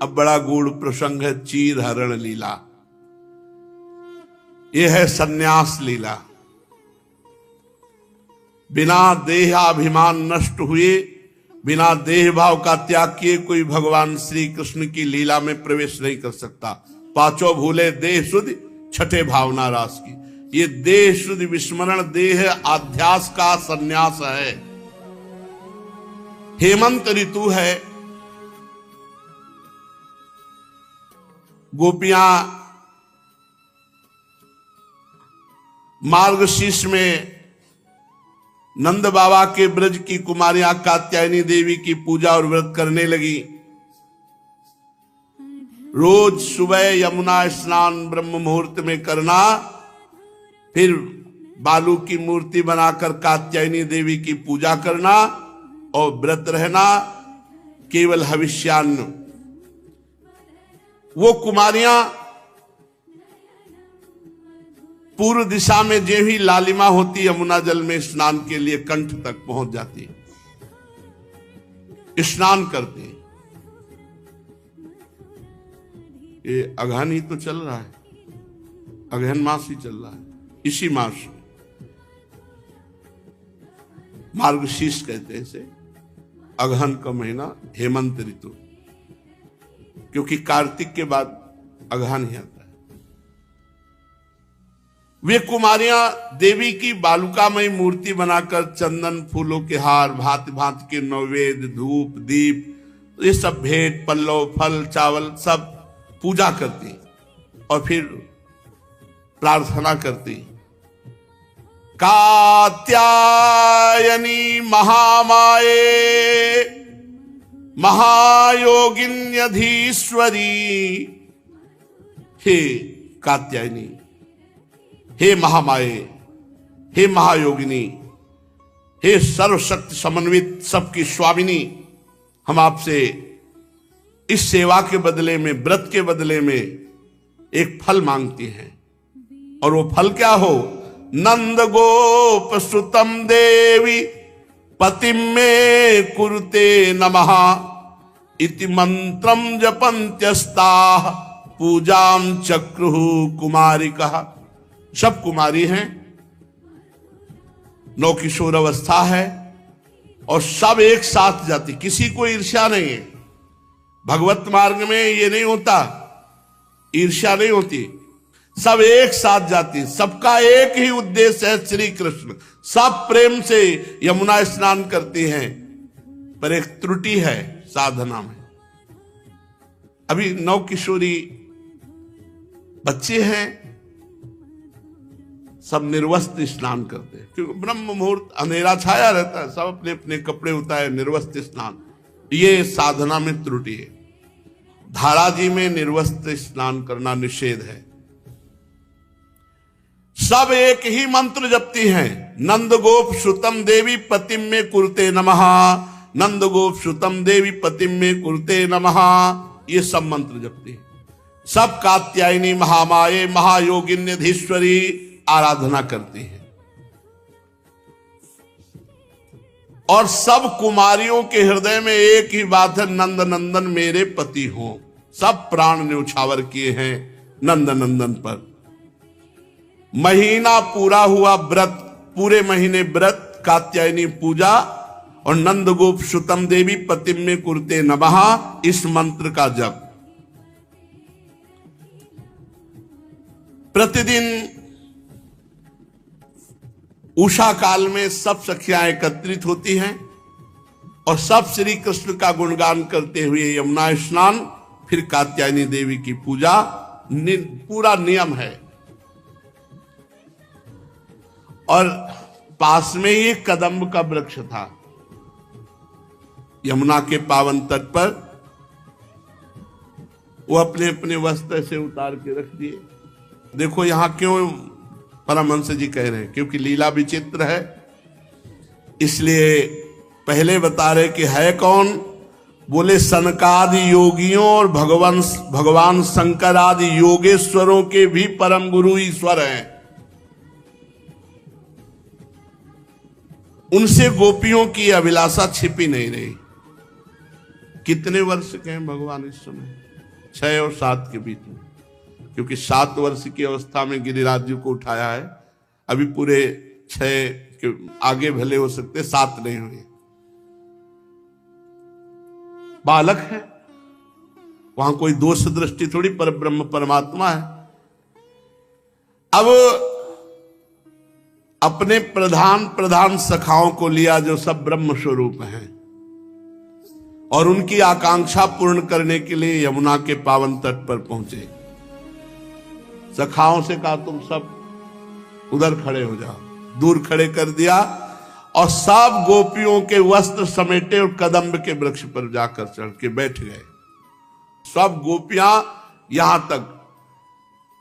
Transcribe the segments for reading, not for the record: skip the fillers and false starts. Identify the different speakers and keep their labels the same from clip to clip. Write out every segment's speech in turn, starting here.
Speaker 1: अब बड़ा गूढ़ प्रसंग है चीर हरण लीला। यह है सन्यास लीला। बिना देहाभिमान नष्ट हुए, बिना देह भाव का त्याग किए कोई भगवान श्री कृष्ण की लीला में प्रवेश नहीं कर सकता। पांचों भूले देह शुद्धि, छठे भावना रास की। ये देह शुद्धि विस्मरण, देह आध्यास का सन्यास है। हेमंत ऋतु है, गोपियां मार्गशीर्ष में नंद बाबा के ब्रज की कुमारियां कात्यायनी देवी की पूजा और व्रत करने लगी। रोज सुबह यमुना स्नान ब्रह्म मुहूर्त में करना, फिर बालू की मूर्ति बनाकर कात्यायनी देवी की पूजा करना और व्रत रहना, केवल हविष्यान्न। वो कुमारियां पूर्व दिशा में जो ही लालिमा होती यमुना जल में स्नान के लिए कंठ तक पहुंच जाती, स्नान करती। ये अगहन ही तो चल रहा है, अगहन मास ही चल रहा है। इसी मास मार्गशीर्ष कहते हैं इसे, अगहन का महीना, हेमंत ऋतु, क्योंकि कार्तिक के बाद अगहन ही आता है। वे कुमारियां देवी की बालुकामयी मूर्ति बनाकर चंदन फूलों के हार, भांति भांति के नैवेद्य, धूप, दीप, ये सब भेंट, पल्लव, फल, चावल सब पूजा करती और फिर प्रार्थना करती। कात्यायनी महामाये महायोगिन्यधीश्वरी, हे कात्यायनी, हे महामाये, हे महायोगिनी, हे सर्वशक्ति समन्वित सबकी स्वामिनी, हम आपसे इस सेवा के बदले में, व्रत के बदले में एक फल मांगती हैं। और वो फल क्या हो? नंद गोप सुतम देवी पतिम में कुरुते नमः इति मंत्रम जपन्त्यस्ताः पूजाम चक्रुः कुमारिका। सब कुमारी हैं, नौ किशोर अवस्था है और सब एक साथ जाती, किसी को ईर्ष्या नहीं है। भगवत मार्ग में ये नहीं होता, ईर्ष्या नहीं होती, सब एक साथ जाती, सबका एक ही उद्देश्य है श्री कृष्ण। सब प्रेम से यमुना स्नान करती हैं, पर एक त्रुटि है साधना में। अभी 9 किशोरी बच्चे हैं, सब निर्वस्त्र स्नान करते हैं, क्योंकि ब्रह्म मुहूर्त अंधेरा छाया रहता है, सब अपने अपने कपड़े उतारे निर्वस्त्र स्नान। ये साधना में त्रुटि है। धारा जी में निर्वस्त्र स्नान करना निषेध है। सब एक ही मंत्र जपती हैं, नंद गोप सुतम देवी पतिम में कुरुते नमः, नंद गोप सुतम देवी पतिम में कुरुते नमः, ये सब मंत्र जपती हैं। सब कात्यायनी महामाये महायोगिन्यधीश्वरी आराधना करती हैं। और सब कुमारियों के हृदय में एक ही बात है, नंद नंदन मेरे पति हो। सब प्राण न्यौछावर किए हैं नंद नंदन पर। महीना पूरा हुआ व्रत, पूरे महीने व्रत, कात्यायनी पूजा और नंद गोप सुतम देवी पतिम में कुरुते नमः, इस मंत्र का जप। प्रतिदिन उषा काल में सब सखियां एकत्रित होती हैं और सब श्री कृष्ण का गुणगान करते हुए यमुना स्नान, फिर कात्यायनी देवी की पूजा, पूरा नियम है। और पास में ही एक कदम्ब का वृक्ष था, यमुना के पावन तट पर। वो अपने अपने वस्त्र से उतार के रख दिए। देखो यहां क्यों परमहंस जी कह रहे हैं, क्योंकि लीला विचित्र है, इसलिए पहले बता रहे कि है कौन। बोले सनकादि योगियों और भगवान शंकर आदि योगेश्वरों के भी परम गुरु ईश्वर हैं। उनसे गोपियों की अभिलाषा छिपी नहीं रही, कितने वर्ष के हैं भगवान इस समय? 6 और 7 के बीच में, क्योंकि 7 वर्ष की अवस्था में गिरिराज जी को उठाया है। अभी पूरे 6 के आगे भले हो सकते, 7 नहीं हुए। बालक है, वहां कोई दोष दृष्टि थोड़ी, पर ब्रह्म परमात्मा है। अब अपने प्रधान सखाओं को लिया जो सब ब्रह्म स्वरूप हैं, और उनकी आकांक्षा पूर्ण करने के लिए यमुना के पावन तट पर पहुंचे। सखाओं से कहा तुम सब उधर खड़े हो जाओ, दूर खड़े कर दिया, और सब गोपियों के वस्त्र समेटे और कदम्ब के वृक्ष पर जाकर चढ़ के बैठ गए। सब गोपियां यहां तक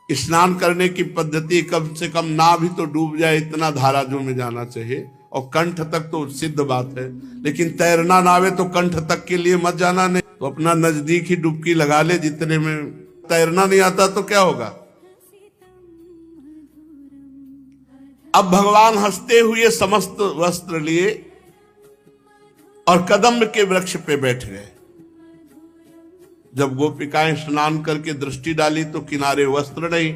Speaker 1: स्नान करने की पद्धति, कम से कम ना भी तो डूब जाए इतना धाराजों में जाना चाहिए, और कंठ तक तो सिद्ध बात है, लेकिन तैरना ना आवे तो कंठ तक के लिए मत जाना। नहीं तो अपना नजदीक ही डुबकी लगा ले, जितने में तैरना नहीं आता तो क्या होगा। अब भगवान हंसते हुए समस्त वस्त्र लिए और कदम्ब के वृक्ष पे बैठ गए। जब गोपिकाएं स्नान करके दृष्टि डाली तो किनारे वस्त्र नहीं,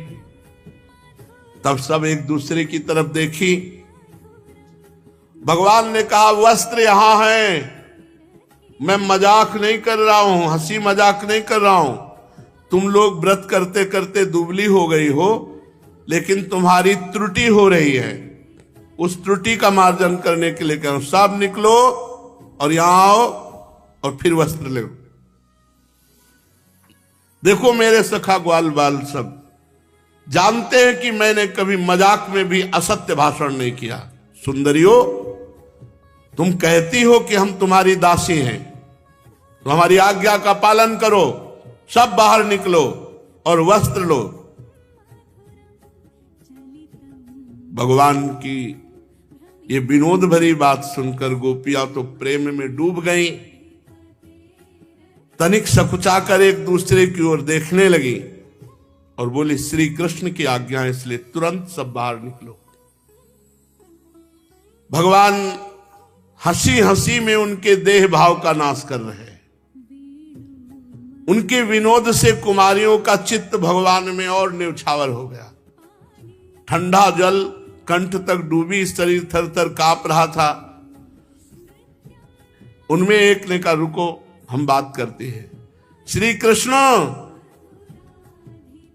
Speaker 1: तब सब एक दूसरे की तरफ देखी। भगवान ने कहा वस्त्र यहां हैं, मैं मजाक नहीं कर रहा हूं, हंसी मजाक नहीं कर रहा हूं। तुम लोग व्रत करते करते दुबली हो गई हो, लेकिन तुम्हारी त्रुटि हो रही है। उस त्रुटि का मार्जन करने के लिए कह रहा हूं, सब निकलो और यहां आओ और फिर वस्त्र ले। देखो मेरे सखा ग्वाल बाल सब जानते हैं कि मैंने कभी मजाक में भी असत्य भाषण नहीं किया। सुंदरियों, तुम कहती हो कि हम तुम्हारी दासी हैं, तो हमारी आज्ञा का पालन करो, सब बाहर निकलो और वस्त्र लो। भगवान की ये विनोद भरी बात सुनकर गोपियां तो प्रेम में डूब गईं। तनिक सकुचाकर एक दूसरे की ओर देखने लगी और बोली श्री कृष्ण की आज्ञा, इसलिए तुरंत सब बाहर निकलो। भगवान हंसी हंसी में उनके देह भाव का नाश कर रहे हैं। उनके विनोद से कुमारियों का चित्त भगवान में और न्यौछावर हो गया। ठंडा जल कंठ तक डूबी, शरीर थर थर कांप रहा था। उनमें एक ने कहा रुको, हम बात करते हैं। श्री कृष्ण,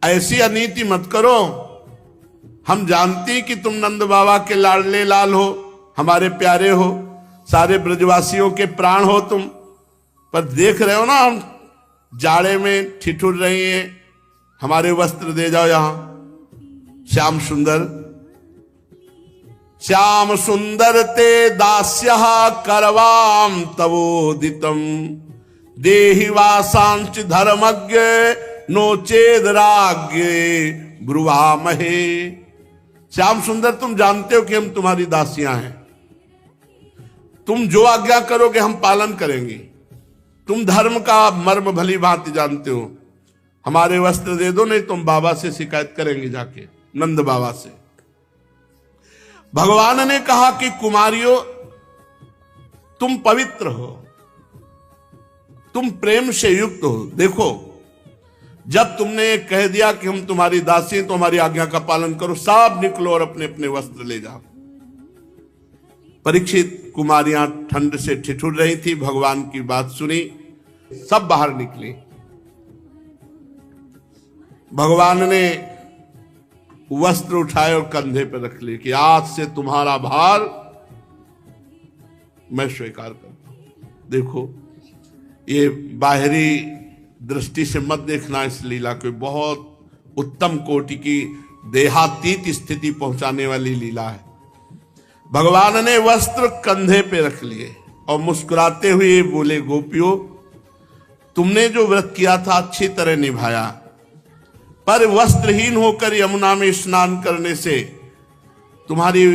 Speaker 1: ऐसी अनीति मत करो। हम जानते हैं कि तुम नंद बाबा के लाडले लाल हो, हमारे प्यारे हो, सारे ब्रजवासियों के प्राण हो तुम, पर देख रहे हो ना हम जाड़े में ठिठुर रही हैं, हमारे वस्त्र दे जाओ। यहां श्याम सुंदर, श्याम सुंदर ते दास्यः करवाम तवोदितम देहि वासांच धर्मज्ञ नो चेद राज्ञ ब्रुवामहे। श्याम सुंदर, तुम जानते हो कि हम तुम्हारी दासियां हैं, तुम जो आज्ञा करोगे हम पालन करेंगे। तुम धर्म का मर्म भली भांति जानते हो, हमारे वस्त्र दे दो, नहीं तुम बाबा से शिकायत करेंगे जाके, नंद बाबा से। भगवान ने कहा कि कुमारियों, तुम पवित्र हो, तुम प्रेम से युक्त हो। देखो, जब तुमने कह दिया कि हम तुम्हारी दासी हैं तो हमारी आज्ञा का पालन करो, सब निकलो और अपने अपने वस्त्र ले जाओ। परीक्षित कुमारियां ठंड से ठिठुर रही थी, भगवान की बात सुनी, सब बाहर निकली। भगवान ने वस्त्र उठाए और कंधे पर रख लिए कि आज से तुम्हारा भार मैं स्वीकार करता हूं। देखो, ये बाहरी दृष्टि से मत देखना इस लीला को, बहुत उत्तम कोटि की देहातीत स्थिति पहुंचाने वाली लीला है। भगवान ने वस्त्र कंधे पे रख लिए और मुस्कुराते हुए बोले, गोपियों, तुमने जो व्रत किया था अच्छी तरह निभाया, पर वस्त्रहीन होकर यमुना में स्नान करने से तुम्हारी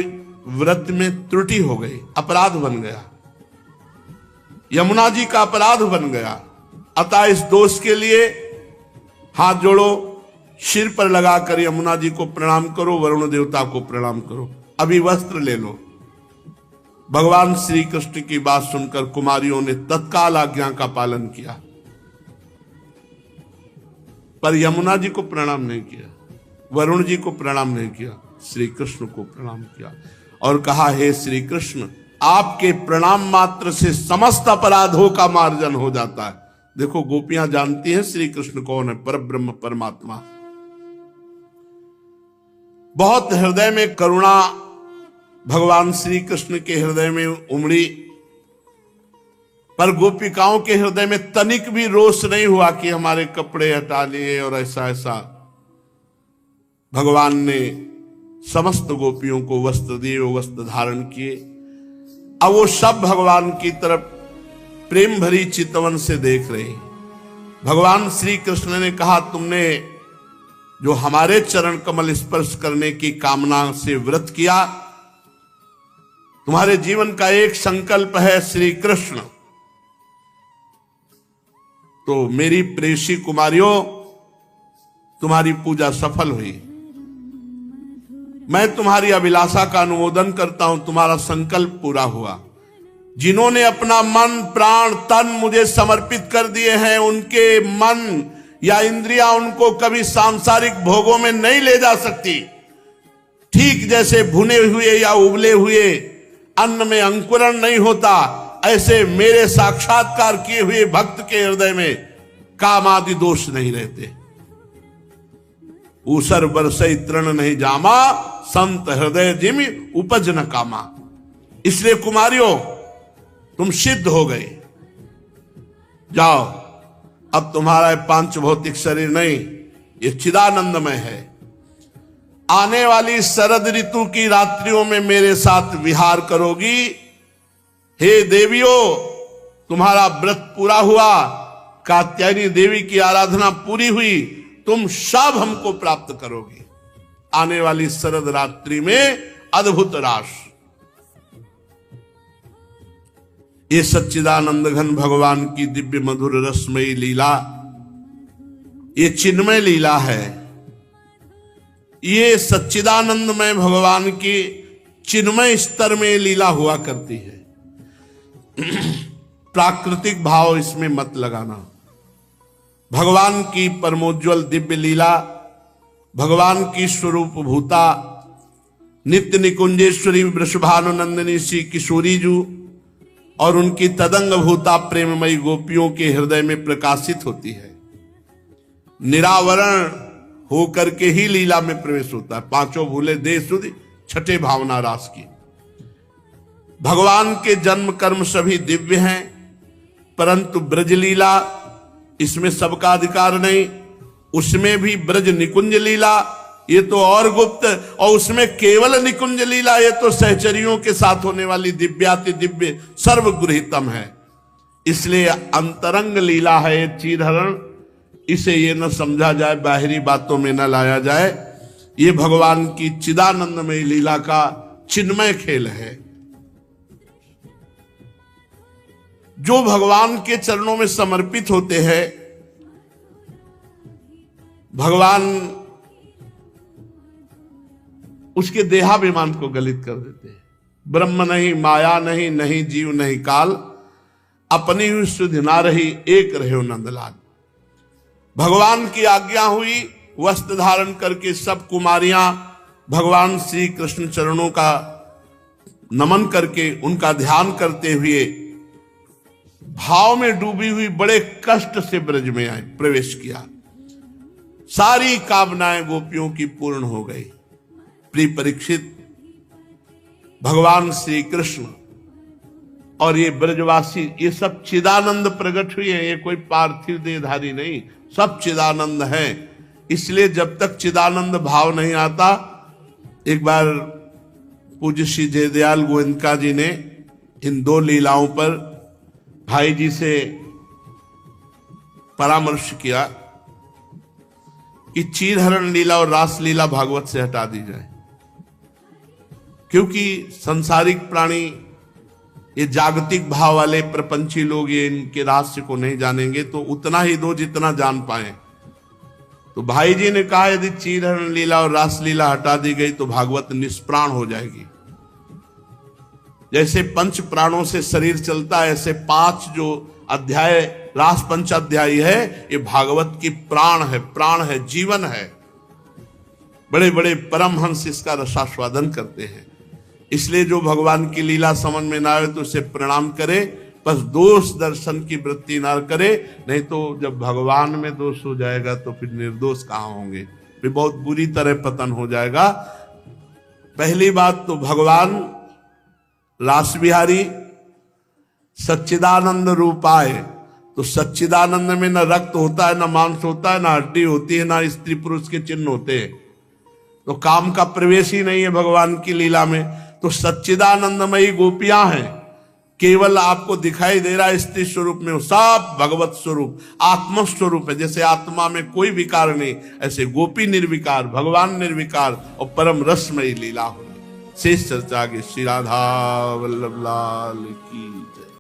Speaker 1: व्रत में त्रुटि हो गई, अपराध बन गया, यमुना जी का अपराध बन गया। अतः इस दोष के लिए हाथ जोड़ो, सिर पर लगाकर यमुना जी को प्रणाम करो, वरुण देवता को प्रणाम करो, अभी वस्त्र ले लो। भगवान श्री कृष्ण की बात सुनकर कुमारियों ने तत्काल आज्ञा का पालन किया, पर यमुना जी को प्रणाम नहीं किया, वरुण जी को प्रणाम नहीं किया, श्री कृष्ण को प्रणाम किया और कहा, हे श्री कृष्ण, आपके प्रणाम मात्र से समस्त अपराधों का मार्जन हो जाता है। देखो, गोपियां जानती हैं श्री कृष्ण कौन है, परब्रह्म परमात्मा। बहुत हृदय में करुणा भगवान श्री कृष्ण के हृदय में उमड़ी, पर गोपिकाओं के हृदय में तनिक भी रोष नहीं हुआ कि हमारे कपड़े हटा लिए और ऐसा ऐसा। भगवान ने समस्त गोपियों को वस्त्र दिए, वो वस्त्र धारण किए। अब वो सब भगवान की तरफ प्रेम भरी चितवन से देख रही। भगवान श्री कृष्ण ने कहा, तुमने जो हमारे चरण कमल स्पर्श करने की कामना से व्रत किया, तुम्हारे जीवन का एक संकल्प है श्री कृष्ण, तो मेरी प्रेयसी कुमारियों, तुम्हारी पूजा सफल हुई। मैं तुम्हारी अभिलाषा का अनुमोदन करता हूं, तुम्हारा संकल्प पूरा हुआ। जिन्होंने अपना मन प्राण तन मुझे समर्पित कर दिए हैं, उनके मन या इंद्रियां उनको कभी सांसारिक भोगों में नहीं ले जा सकती। ठीक जैसे भुने हुए या उबले हुए अन्न में अंकुरण नहीं होता, ऐसे मेरे साक्षात्कार किए हुए भक्त के हृदय में काम आदि दोष नहीं रहते। ऊसर बरसई तृण नहीं जामा, संत हृदय जिमि उपज न कामा। इसलिए कुमारियों, तुम सिद्ध हो गए, जाओ, अब तुम्हारा पांच भौतिक शरीर नहीं, ये चिदानंदमय है। आने वाली शरद ऋतु की रात्रियों में मेरे साथ विहार करोगी। हे देवियों, तुम्हारा व्रत पूरा हुआ, कात्यायनी देवी की आराधना पूरी हुई, तुम सब हमको प्राप्त करोगे आने वाली शरद रात्रि में अद्भुत रास। ये सच्चिदानंद घन भगवान की दिव्य मधुर रसमयी लीला, ये चिन्मय लीला है। ये सच्चिदानंदमय भगवान की चिन्मय स्तर में लीला हुआ करती है। प्राकृतिक भाव इसमें मत लगाना। भगवान की परमोज्वल दिव्य लीला, भगवान की स्वरूप भूता नित्य निकुंजेश्वरी वृषभानुनंदिनी श्री किशोरी जू और उनकी तदंग भूता प्रेममयी गोपियों के हृदय में प्रकाशित होती है। निरावरण होकर के ही लीला में प्रवेश होता है। पांचों भूले देह सुधि, छठे भावना रास की। भगवान के जन्म कर्म सभी दिव्य हैं, परंतु ब्रज लीला, इसमें सबका अधिकार नहीं। उसमें भी ब्रज निकुंज लीला, ये तो और गुप्त, और उसमें केवल निकुंज लीला, ये तो सहचरियों के साथ होने वाली दिव्याति दिव्य सर्वगृहितम है। इसलिए अंतरंग लीला है ये चीरहरण। इसे ये न समझा जाए, बाहरी बातों में न लाया जाए। ये भगवान की चिदानंदमय लीला का चिन्मय खेल है। जो भगवान के चरणों में समर्पित होते हैं, भगवान उसके देहाभिमान को गलित कर देते हैं। ब्रह्म नहीं, माया नहीं, नहीं जीव नहीं काल, अपनी हुई सुधि ना रही, एक रहे नंदलाल। भगवान की आज्ञा हुई, वस्त्र धारण करके सब कुमारियां भगवान श्री कृष्ण चरणों का नमन करके उनका ध्यान करते हुए भाव में डूबी हुई बड़े कष्ट से ब्रज में आए, प्रवेश किया। सारी कामनाएं गोपियों की पूर्ण हो गई। प्रिय परीक्षित, भगवान श्री कृष्ण और ये ब्रजवासी, ये सब चिदानंद प्रकट हुए हैं। ये कोई पार्थिव देहधारी नहीं, सब चिदानंद है। इसलिए जब तक चिदानंद भाव नहीं आता, एक बार पूज्य श्री जयदयाल गोविंदका जी ने इन दो लीलाओं पर भाई जी से परामर्श किया कि चीरहरण लीला और रास लीला भागवत से हटा दी जाए, क्योंकि संसारिक प्राणी, ये जागतिक भाव वाले प्रपंची लोग ये इनके रहस्य को नहीं जानेंगे, तो उतना ही दो जितना जान पाए। तो भाई जी ने कहा, यदि चीरहरण लीला और रास लीला हटा दी गई तो भागवत निष्प्राण हो जाएगी। जैसे पंच प्राणों से शरीर चलता है, ऐसे 5 जो अध्याय रास पंचाध्यायी है, ये भागवत की प्राण है, जीवन है। बड़े बड़े परमहंस इसका रसास्वादन करते हैं। इसलिए जो भगवान की लीला समझ में ना आए तो उसे प्रणाम करे, बस दोष दर्शन की वृत्ति ना करे, नहीं तो जब भगवान में दोष हो जाएगा तो फिर निर्दोष कहां होंगे, फिर बहुत बुरी तरह पतन हो जाएगा। पहली बात तो भगवान रास बिहारी सच्चिदानंद रूपाय, तो सच्चिदानंद में न रक्त होता है, न मांस होता है, न हड्डी होती है, न स्त्री पुरुष के चिन्ह होते हैं, तो काम का प्रवेश ही नहीं है भगवान की लीला में। तो सच्चिदानंदमयी गोपियां हैं, केवल आपको दिखाई दे रहा है स्त्री स्वरूप में, सब भगवत स्वरूप आत्म स्वरूप है। जैसे आत्मा में कोई विकार नहीं, ऐसे गोपी निर्विकार, भगवान निर्विकार और परम रसमयी लीला हो। शेष चर्चा आगे। श्री राधा वल्लभ लाल की।